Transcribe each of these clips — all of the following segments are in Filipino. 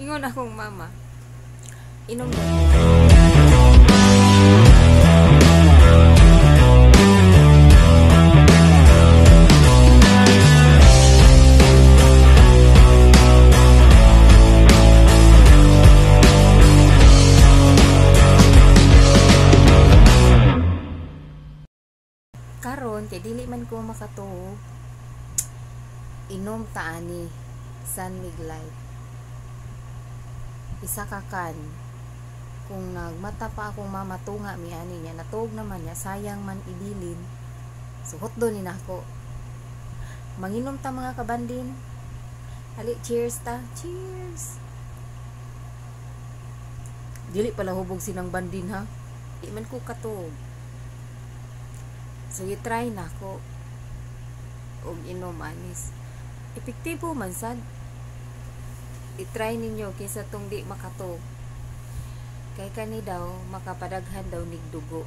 Ingon akong mama, inom daw. Karon kay dili man ko makatuog, inom ta ani San Mig Light. Isa ka kan. Kung nagmata pa akong mamatunga mi ani niya, natuog naman niya, sayang man ibilin. Suhot do ni nako. Manginom ta mga kabandin. Ali, cheers ta. Cheers. Dili pala hubog sinang bandin ha. Di man ko katuog. So, i-try na ko og inom anis. Epektibo man sad. I-try ninyo kaysa tong di makatuog. Kay kani daw, makapadaghan daw nig dugo.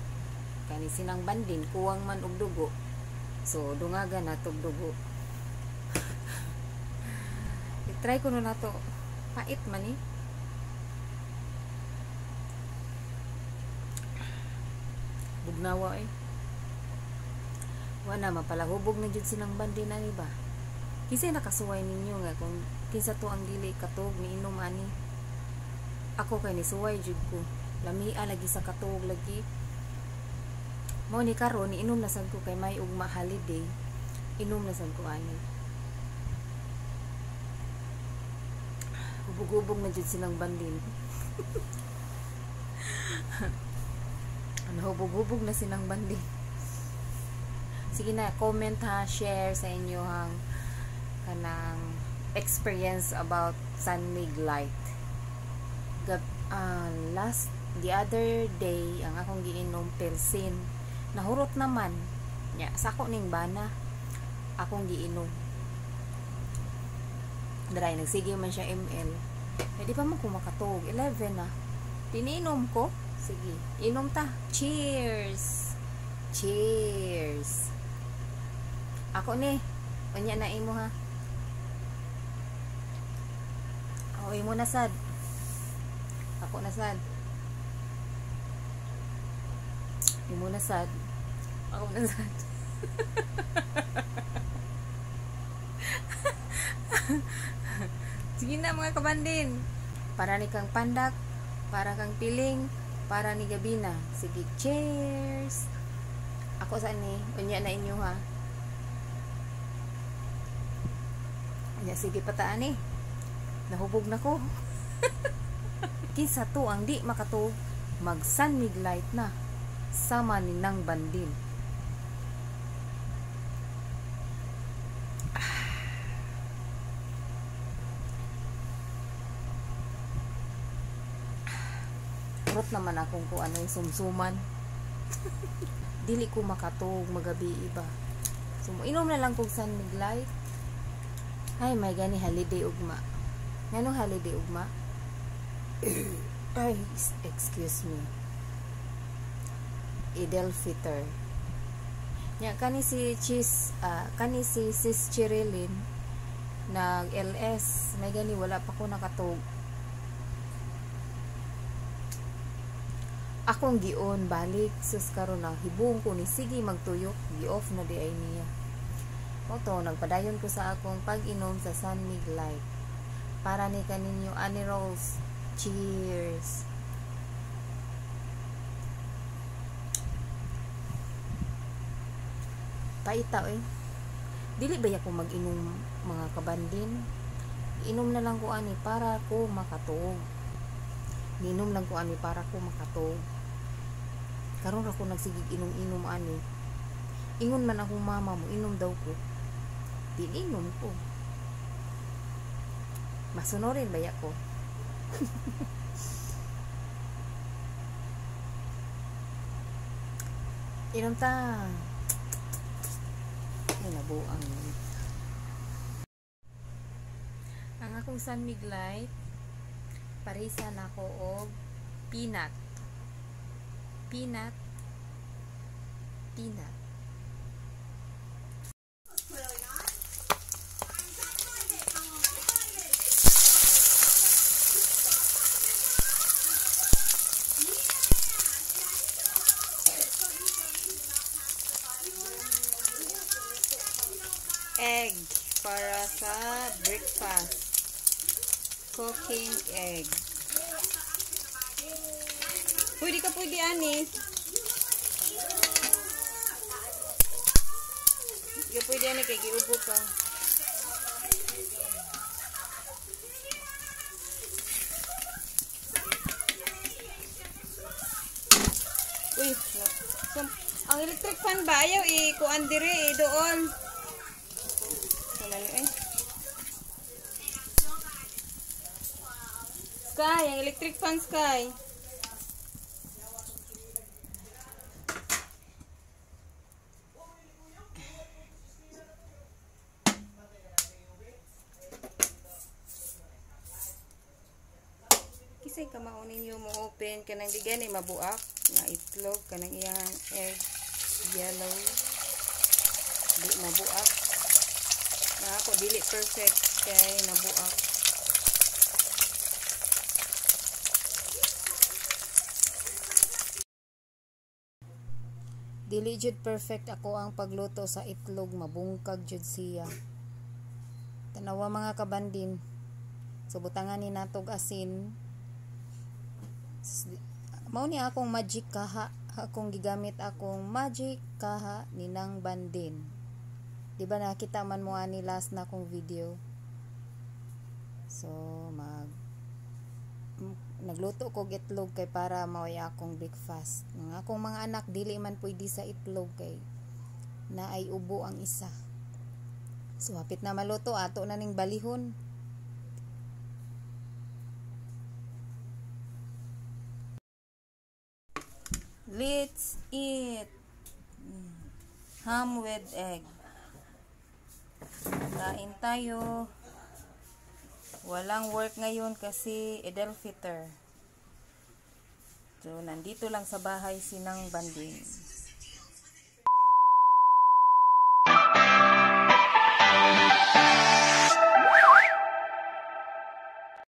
Kani sinang bandin, kuwang man og dugo. So, dungagan na tog dugo. I-try ko na to. Pait man eh. Bugnawa eh. Wala mapalahubog na jud sinang bandin ani ba. Kisay nakasuway ninyo nga kung kinsa to ang dili katog ni inom ani. Ako kay ni suway jud ko. Lamia lagi sa katog lagi. Mo ni karon ni inom na sad ko kay may ugma holiday. Inom na sad ko ani. Hubog-hubog na jud sinang bandin. Ano hubog-hubog na sinang bandin. Sige na, comment ha, share sa inyo hang kanang experience about San Mig Light. The other day, ang akong giinom Pilsin, nahurot naman. Nya, sako ning bana, akong giinom. Dry, nagsige man siya ml. Eh, di pa man ko makatog. 11 na. Tininom ko. Sige, inom ta. Cheers! Cheers! Ako ni, unya na imo ha. O, imo na sad. Ako na sad. Imo na sad. Ako na sad. Sige na mga kabandin. Para ni kang pandak, para kang piling, para ni gabina. Sige, cheers! Ako saan ni, unya na inyo ha. Ya, sige pataan eh. Nahubog na ko. Kinsa to ang di makatog, mag San Mig Light na. Sama ni nang bandin. Kurot naman akong kung ano yung sumsuman. Dili ko makatog magabi iba. So, inom na lang kong San Mig Light. Ay, may gani holiday ugma. Nganong holiday ugma? Ay, excuse me. Idel Fitr. Nya kani si Sis Chirilin nag LS, may gani wala pa ko nakatog. Akong gion balik sus karon na hibong ko ni sige magtuyok, gi-off na di ay niya. Oto, nagpadayon ko sa akong pag-inom sa San Mig Light. Para ni kaninyo, Annie Rolls. Cheers! Paita eh. Dili ba ako mag-inom mga kabandin? Inom na lang ko ani para ko makatog. Ninom lang ko ani para ko makatog. Karon ra ko nagsigig inom-inom ani. Ingon man akong mama mo, inom daw ko. Dininom ko. Masunorin ba ko? Inom ta. Ay, nabuang. Ang akong San Mig Light, parisan ako og peanut. Peanut. Peanut. cooking egg. Pwede ka pwede ani. Di ka pwede ani kay giubo ka. Uy, so, ang electric fan ba ayaw kuan dire doon. Salali eh. Sky, ang electric fan Sky. Kisay ka maunin yung mo open kanang di gani mabuak na itlog kanang iyang egg yellow di mabuak na ako dili perfect kay nabuak. Dili jud perfect ako ang pagluto sa itlog, mabungkag jud siya. Tanawa mga kabandin. So butangan ni natog asin. Mao ni akong magic kaha, akong gigamit akong magic kaha ninang bandin. Di ba nakita man mo ani last na akong video. So nagluto ko itlog kay para maway akong breakfast. Ng akong mga anak dili man pwede sa itlog kay na ay ubo ang isa. So hapit na maluto ato na ning balihon. Let's eat ham with egg. Kain tayo. Walang work ngayon kasi Idel Fitr. So, nandito lang sa bahay sinang banding.